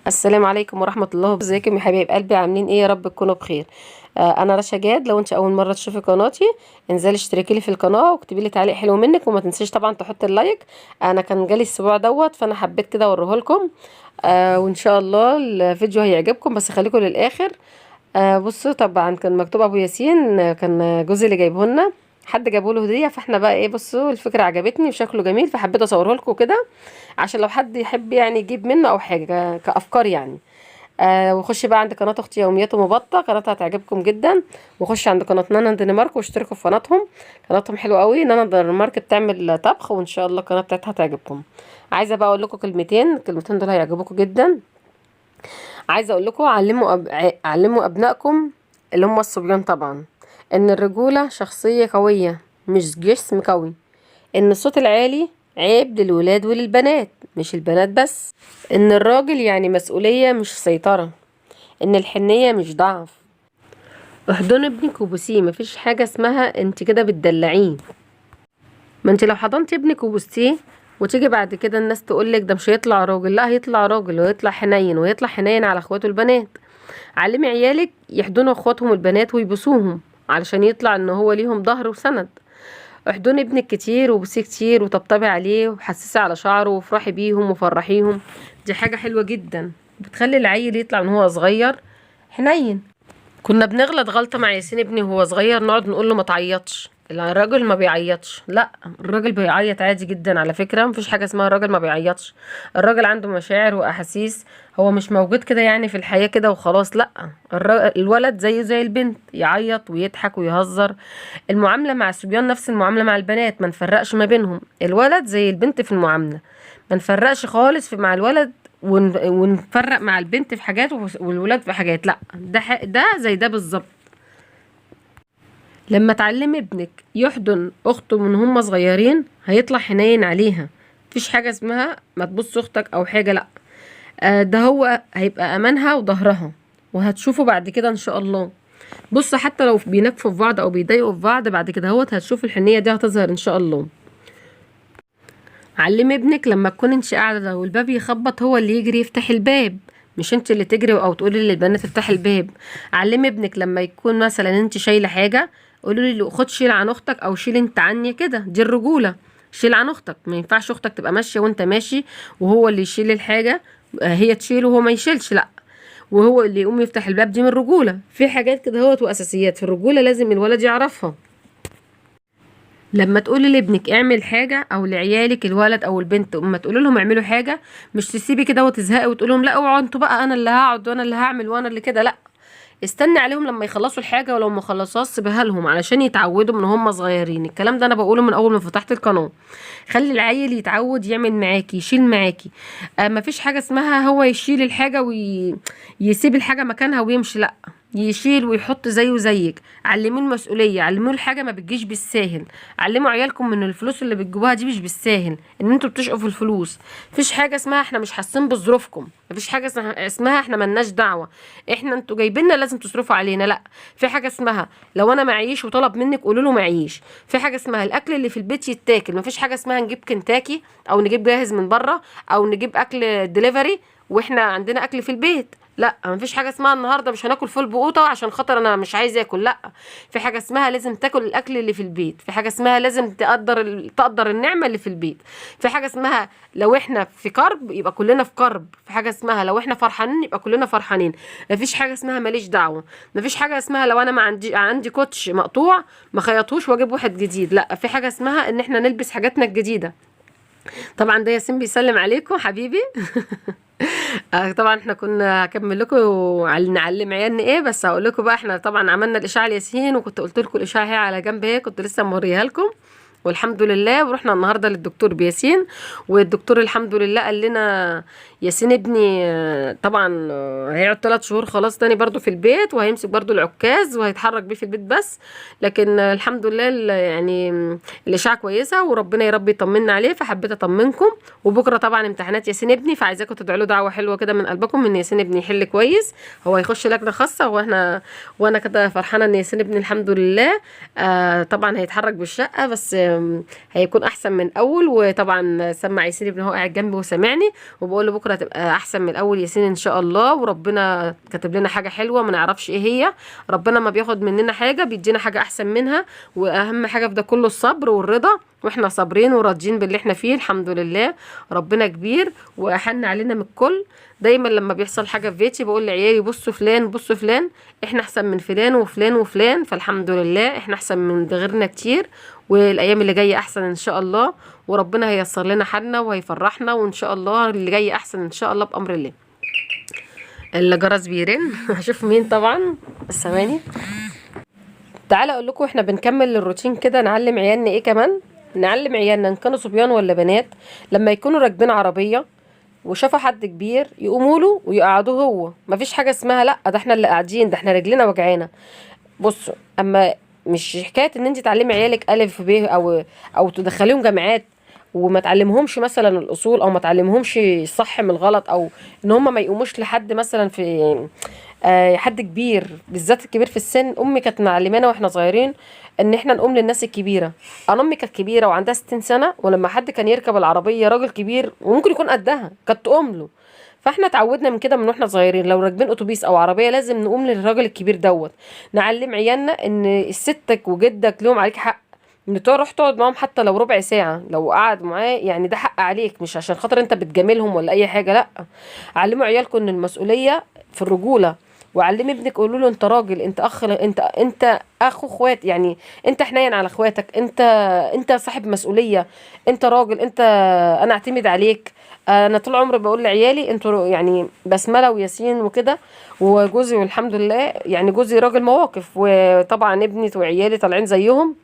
السلام عليكم ورحمة الله. ازيكم يا حبايب قلبي؟ عاملين ايه؟ يا رب تكونوا بخير. انا رشا جاد. لو انت اول مرة تشوفي قناتي انزلي اشتركي لي في القناة واكتبي لي تعليق حلو منك، وما تنسيش طبعا تحطي اللايك. انا كان جالي الاسبوع دوت فانا حبيت كده اوريه لكم. وان شاء الله الفيديو هيعجبكم، بس خليكم للاخر. بصوا، طبعا كان مكتوب ابو ياسين، كان جوزي اللي جايبه لنا، حد جابه له هديه، فاحنا بقى ايه، بصوا الفكره عجبتني وشكله جميل فحبيت اصوره لكم كده، عشان لو حد يحب يعني يجيب منه او حاجه كافكار يعني. وخش بقى عند قناه اختي يوميات ومبطه، قناتها هتعجبكم جدا. وخش عند قناه نانا دنمارك واشتركوا في قناتهم حلوه قوي. نانا دنمارك بتعمل طبخ، وان شاء الله القناه بتاعتها هتعجبكم. عايزه بقى اقول لكم الكلمتين دول هيعجبوكم جدا. عايزه اقول لكم علموا ابنائكم اللي هم الصبيان طبعا، ان الرجوله شخصيه قويه مش جسم قوي. ان الصوت العالي عيب للولاد وللبنات مش البنات بس. ان الراجل يعني مسؤوليه مش سيطره. ان الحنيه مش ضعف. احضن ابنك وبوسيه، مفيش حاجه اسمها انت كده بتدلعيه. ما انت لو حضنتي ابنك وبوستيه وتيجي بعد كده الناس تقولك ده مش هيطلع راجل، لا هيطلع راجل، ويطلع حنين، ويطلع حنين على اخواته البنات. علمي عيالك يحضنوا اخواتهم البنات ويبوسوهم علشان يطلع ان هو ليهم ظهر وسند. احضني ابنك كتير وبوسيه كتير وطبطبي عليه وحسسي على شعره وافرحي بيهم وفرحيهم. دي حاجة حلوة جدا، بتخلي العيل يطلع من هو صغير حنين. كنا بنغلط غلطة مع ياسين ابني وهو صغير، نقعد نقول له ما تعيطش، الراجل ما بيعيطش. لا، الراجل بيعيط عادي جدا على فكرة، مفيش حاجة اسمها الراجل ما بيعيطش. الراجل عنده مشاعر واحاسيس، هو مش موجود كده يعني في الحياة كده وخلاص. لا، الولد زيه زي البنت، يعيط ويضحك ويهزر. المعاملة مع الصبيان نفس المعاملة مع البنات، ما نفرقش ما بينهم. الولد زي البنت في المعاملة، ما نفرقش خالص مع الولد ونفرق مع البنت في حاجات والولاد في حاجات. لا، ده زي ده بالظبط. لما تعلم ابنك يحضن اخته من هم صغيرين هيطلع حنين عليها. مفيش حاجة اسمها ما تبص اختك او حاجة، لا. ده هو هيبقى امانها وظهرها، وهتشوفوا بعد كده ان شاء الله. بص، حتى لو بينكفوا في بعض او بيضايقوا في بعض بعد كده هتشوف الحنية دي هتظهر ان شاء الله. علمي ابنك لما تكون انت قاعده والباب يخبط هو اللي يجري يفتح الباب، مش انت اللي تجري او تقولي للبنات افتح الباب. علمي ابنك لما يكون مثلا انت شايله حاجه قولي له خد شيل عن اختك، او شيل انت عني كده، دي الرجوله. شيل عن اختك، ما ينفعش اختك تبقى ماشيه وانت ماشي وهو اللي يشيل الحاجه، هي تشيل وهو ما يشيلش، لا. وهو اللي يقوم يفتح الباب، دي من الرجوله. في حاجات كده واساسيات في الرجوله لازم الولد يعرفها. لما تقولي لابنك اعمل حاجه او لعيالك الولد او البنت، اما تقولي لهم اعملوا حاجه، مش تسيبي كده وتزهقي وتقول لهم لا اوعوا انتوا بقى، انا اللي هقعد وانا اللي هعمل وانا اللي كده، لا. استني عليهم لما يخلصوا الحاجه، ولو ما خلصوهاش سيبها لهم علشان يتعودوا من هم صغيرين. الكلام ده انا بقوله من اول ما فتحت القناه. خلي العيل يتعود يعمل معاكي، يشيل معاكي. مفيش حاجه اسمها هو يشيل الحاجه ويسيب الحاجه مكانها ويمشي، لا. يشيل ويحط زيه زيك. علموه المسؤوليه، علموه الحاجه ما بتجيش بالساهل. علموا عيالكم من الفلوس اللي بتجيبوها دي مش بالساهل، ان انتوا بتشقوا في الفلوس. مفيش حاجه اسمها احنا مش حاسين بظروفكم، مفيش حاجه اسمها احنا ملناش دعوه، احنا انتوا جايبيننا لازم تصرفوا علينا، لا. في حاجه اسمها لو انا معيش وطلب منك قولوا له معيش. في حاجه اسمها الاكل اللي في البيت يتاكل، مفيش حاجه اسمها نجيب كنتاكي او نجيب جاهز من بره او نجيب اكل دليفري واحنا عندنا اكل في البيت. لا، مفيش حاجه اسمها النهارده مش هناكل فول بقوطه عشان خاطر انا مش عايز اكل، لا. في حاجه اسمها لازم تاكل الاكل اللي في البيت. في حاجه اسمها لازم تقدر النعمه اللي في البيت. في حاجه اسمها لو احنا في كرب يبقى كلنا في كرب. في حاجه اسمها لو احنا فرحانين يبقى كلنا فرحانين. مفيش حاجه اسمها ماليش دعوه. مفيش حاجه اسمها لو انا ما عندي كوتش مقطوع ما خيطوش واجيب واحد جديد، لا. في حاجه اسمها ان احنا نلبس حاجاتنا الجديده. طبعا ده ياسين بيسلم عليكم حبيبي. طبعا احنا كنا هكمل لكم نعلم عيالنا ايه، بس هقول لكم بقى احنا طبعا عملنا الاشعه الياسين، وكنت قلت لكم الاشعه هي على جنب اهي، كنت لسه موريها لكم. والحمد لله، ورحنا النهارده للدكتور بياسين، والدكتور الحمد لله قال لنا ياسين ابني طبعا هيقعد 3 شهور خلاص تاني برضو في البيت، وهيمسك برضو العكاز وهيتحرك بيه في البيت بس. لكن الحمد لله يعني الاشعه كويسه، وربنا يا رب يطمنا عليه، فحبيت اطمنكم. وبكره طبعا امتحانات ياسين ابني، فعايزاكم تدعوا له دعوه حلوه كده من قلبكم ان ياسين ابني يحل كويس. هو هيخش لجنه خاصه، وانا كده فرحانه ان ياسين ابني الحمد لله طبعا هيتحرك بالشقه، بس هيكون احسن من اول. وطبعا سمع ياسين ابني هو قاعد جنبي وسامعني، وبقول له بكره بكره تبقى احسن من الاول ياسين ان شاء الله. وربنا كاتب لنا حاجه حلوه ما نعرفش ايه هي. ربنا ما بياخد مننا حاجه بيدينا حاجه احسن منها. واهم حاجه في ده كله الصبر والرضا، واحنا صابرين وراضيين باللي احنا فيه الحمد لله. ربنا كبير واحن علينا من الكل. دايما لما بيحصل حاجه في بيتي بقول لعيالي بصوا فلان بصوا فلان، احنا احسن من فلان وفلان وفلان، فالحمد لله احنا احسن من غيرنا كتير. والايام اللي جايه احسن ان شاء الله، وربنا هييسر لنا حالنا وهيفرحنا، وان شاء الله اللي جاي احسن ان شاء الله بامر الله. الجرس بيرن هشوف مين طبعا، بس ثواني. تعالى اقول لكم احنا بنكمل الروتين كده، نعلم عيالنا ايه كمان. نعلم عيالنا ان كانوا صبيان ولا بنات، لما يكونوا راكبين عربيه وشافوا حد كبير يقوموا له ويقعدوه هو. مفيش حاجه اسمها لا ده احنا اللي قاعدين، ده احنا رجلنا وجعانا. بصوا، اما مش حكايه ان انت تعلمي عيالك الف ب او تدخليهم جامعات وما تعلمهمش مثلا الاصول، او ما تعلمهمش الصح من الغلط، او ان هم ما يقوموش لحد مثلا في حد كبير، بالذات الكبير في السن. امي كانت معلمانا واحنا صغيرين ان احنا نقوم للناس الكبيره. انا امي كانت كبيره وعندها 60 سنه، ولما حد كان يركب العربيه راجل كبير وممكن يكون قدها كانت تقوم له. فاحنا اتعودنا من كده من واحنا صغيرين، لو راكبين اتوبيس او عربيه لازم نقوم للراجل الكبير دوت. نعلم عيالنا ان ستك وجدك لهم عليك حق، ان تروح تقعد معاهم حتى لو ربع ساعه، لو قعد معاه يعني ده حق عليك، مش عشان خاطر انت بتجاملهم ولا اي حاجه، لا. علموا عيالكم ان المسؤوليه في الرجوله. وعلمي ابنك قولوا له انت راجل، انت اخ، انت اخو اخوات، يعني انت حنين على اخواتك، انت صاحب مسؤوليه، انت راجل، انا اعتمد عليك. انا طول عمري بقول لعيالي انتوا يعني بسمله وياسين وكده وجوزي، والحمد لله يعني جوزي راجل مواقف، وطبعا ابني وعيالي طالعين زيهم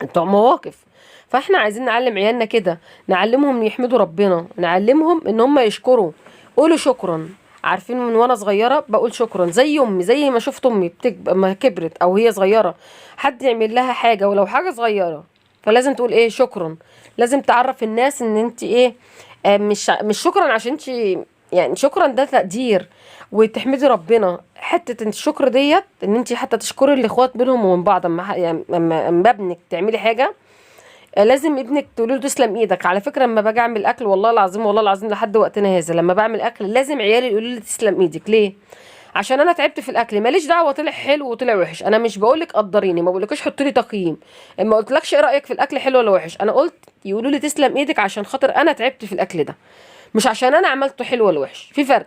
بتوع مواقف. فاحنا عايزين نعلم عيالنا كده، نعلمهم يحمدوا ربنا، نعلمهم ان هم يشكروا. قولوا شكرا. عارفين من وانا صغيره بقول شكرا، زي امي، زي ما شفت امي ما كبرت او هي صغيره حد يعمل لها حاجه ولو حاجه صغيره فلازم تقول ايه شكرا. لازم تعرف الناس ان انت ايه، مش شكرا عشان انت، يعني شكرا ده تقدير وتحمدي ربنا. حته الشكر ديت ان انت حتى تشكري الاخوات بينهم ومن بعض. يعني اما ابنك تعملي حاجه لازم ابنك تقولي له تسلم ايدك. على فكره لما باجي اعمل اكل والله العظيم والله العظيم لحد وقتنا هذا لما بعمل اكل لازم عيالي يقولوا لي تسلم ايدك. ليه؟ عشان انا تعبت في الاكل، ماليش دعوه طلع حلو وطلع وحش. انا مش بقولك قدريني، ما بقولكش حطي لي تقييم، ما قلتلكش ايه رايك في الاكل حلو ولا وحش. انا قلت يقولوا لي تسلم ايدك عشان خاطر انا تعبت في الاكل ده، مش عشان انا عملته حلو ولا وحش. في فرق،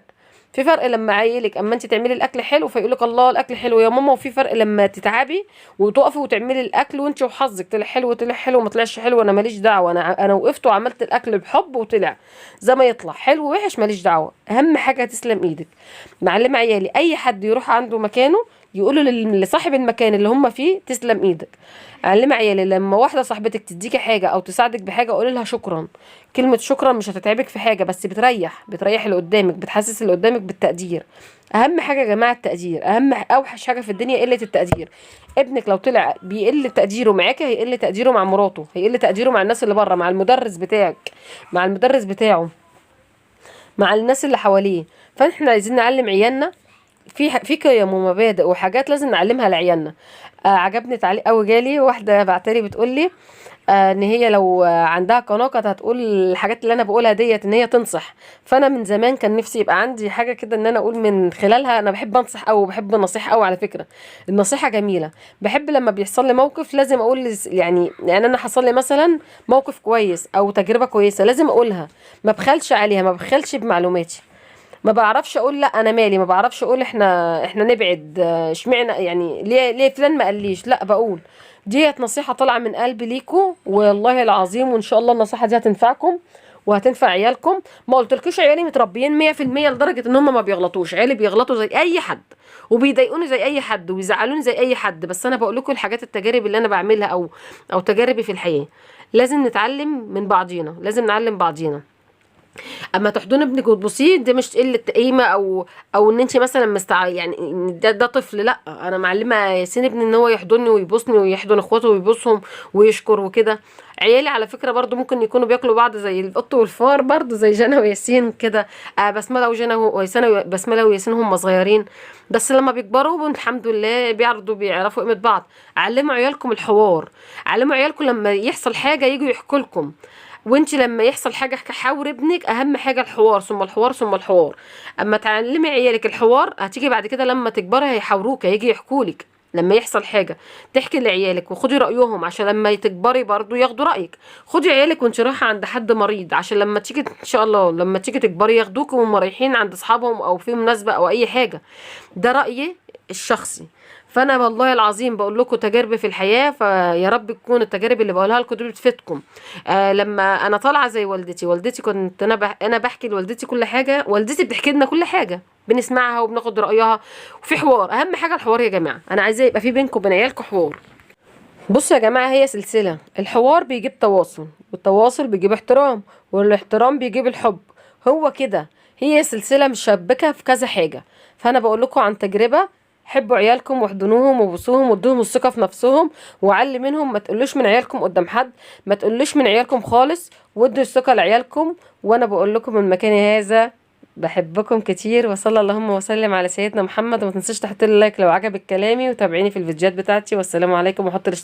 في فرق لما عيلك اما انت تعملي الاكل حلو فيقولك الله الاكل حلو يا ماما، وفي فرق لما تتعبي وتقفي وتعملي الاكل وانت وحظك طلع حلو طلع حلو ما طلعش حلو انا ماليش دعوه. انا وقفت وعملت الاكل بحب وطلع زي ما يطلع، حلو وحش ماليش دعوه. اهم حاجه تسلم ايدك. معلمه عيالي اي حد يروح عنده مكانه يقولوا لصاحب المكان اللي هم فيه تسلم ايدك. علمي عيالي لما واحده صاحبتك تديكي حاجه او تساعدك بحاجه قولي لها شكرا. كلمه شكرا مش هتتعبك في حاجه، بس بتريح اللي قدامك، بتحسس اللي قدامك بالتقدير. اهم حاجه يا جماعه التقدير، اوحش حاجه في الدنيا قله التقدير. ابنك لو طلع بيقل تقديره معاك هيقل تقديره مع مراته، هيقل تقديره مع الناس اللي بره، مع المدرس بتاعك، مع المدرس بتاعه، مع الناس اللي حواليه. فاحنا عايزين نعلم عيالنا في قيم ومبادئ وحاجات لازم نعلمها لعيالنا. عجبني تعليق قوي جالي واحده بعتلي بتقول لي ان هي لو عندها قناه كانت هتقول الحاجات اللي انا بقولها ديت ان هي تنصح. فانا من زمان كان نفسي يبقى عندي حاجه كده ان انا اقول من خلالها. انا بحب انصح قوي وبحب النصيحه قوي على فكره، النصيحه جميله. بحب لما بيحصل لي موقف لازم اقول يعني انا حصل لي مثلا موقف كويس او تجربه كويسه لازم اقولها، ما بخلش عليها، ما بخلش بمعلوماتي. ما بعرفش اقول لا انا مالي، ما بعرفش اقول احنا نبعد اشمعنى يعني ليه فلان ما قاليش، لا بقول ديت نصيحة طالعة من قلبي ليكوا والله العظيم، وان شاء الله النصيحة دي هتنفعكم وهتنفع عيالكم. ما قلتلكوش عيالي متربيين 100% لدرجة ان هم ما بيغلطوش، عيالي بيغلطوا زي اي حد وبيضايقوني زي اي حد وبيزعلوني زي اي حد، بس انا بقول لكم الحاجات التجارب اللي انا بعملها او تجاربي في الحياة. لازم نتعلم من بعضينا، لازم نعلم بعضينا. اما تحضن ابنك وتبصيه دي مش قله قيمه او ان انت مثلا يعني ده طفل، لا. انا معلمه ياسين ابني ان هو يحضني ويبوسني ويحضن اخواته ويبوسهم ويشكر وكده. عيالي على فكره برضو ممكن يكونوا بياكلوا بعض زي القط والفار، برضو زي جنى وياسين كده. بسمله وجنى وياسين، بسمله وياسين هم صغيرين، بس لما بيكبروا الحمد لله بيعرفوا قيمه بعض. علموا عيالكم الحوار، علموا عيالكم لما يحصل حاجه يجوا يحكوا لكم. وانت لما يحصل حاجه حاور ابنك، اهم حاجه الحوار ثم الحوار ثم الحوار. اما تعلمي عيالك الحوار، هتيجي بعد كده لما تكبري هيحاوروك، هيجي يحكولك لما يحصل حاجه، تحكي لعيالك وخدي رايهم عشان لما تكبري برضو ياخدوا رايك. خدي عيالك وانت رايحه عند حد مريض، عشان لما تيجي ان شاء الله لما تيجي تكبري ياخدوكم وهم رايحين عند اصحابهم او في مناسبه او اي حاجه. ده رايي الشخصي. فانا والله العظيم بقول لكم تجاربي في الحياه، فيا رب تكون التجارب اللي بقولها لكم دي بتفيدكم. لما انا طالعه زي والدتي كنت انا بحكي لوالدتي كل حاجه، والدتي بتحكي لنا كل حاجه بنسمعها وبناخد رايها، وفي حوار. اهم حاجه الحوار يا جماعه، انا عايزاه يبقى في بينكم وبين عيالكم حوار. بصوا يا جماعه، هي سلسله. الحوار بيجيب تواصل، والتواصل بيجيب احترام، والاحترام بيجيب الحب. هو كده، هي سلسله مشبكه في كذا حاجه. فانا بقول لكم عن تجربه، حبوا عيالكم واحضنوهم وبوسوهم وادوهم الثقه في نفسهم وعلي منهم. ما تقولوش من عيالكم قدام حد، ما تقولوش من عيالكم خالص، وادوا الثقه لعيالكم. وانا بقول لكم من مكاني هذا بحبكم كتير، وصلى اللهم وسلم على سيدنا محمد. وما تنسوش تحطوا لي لايك لو عجبك كلامي، وتابعيني في الفيديوهات بتاعتي. والسلام عليكم، وحط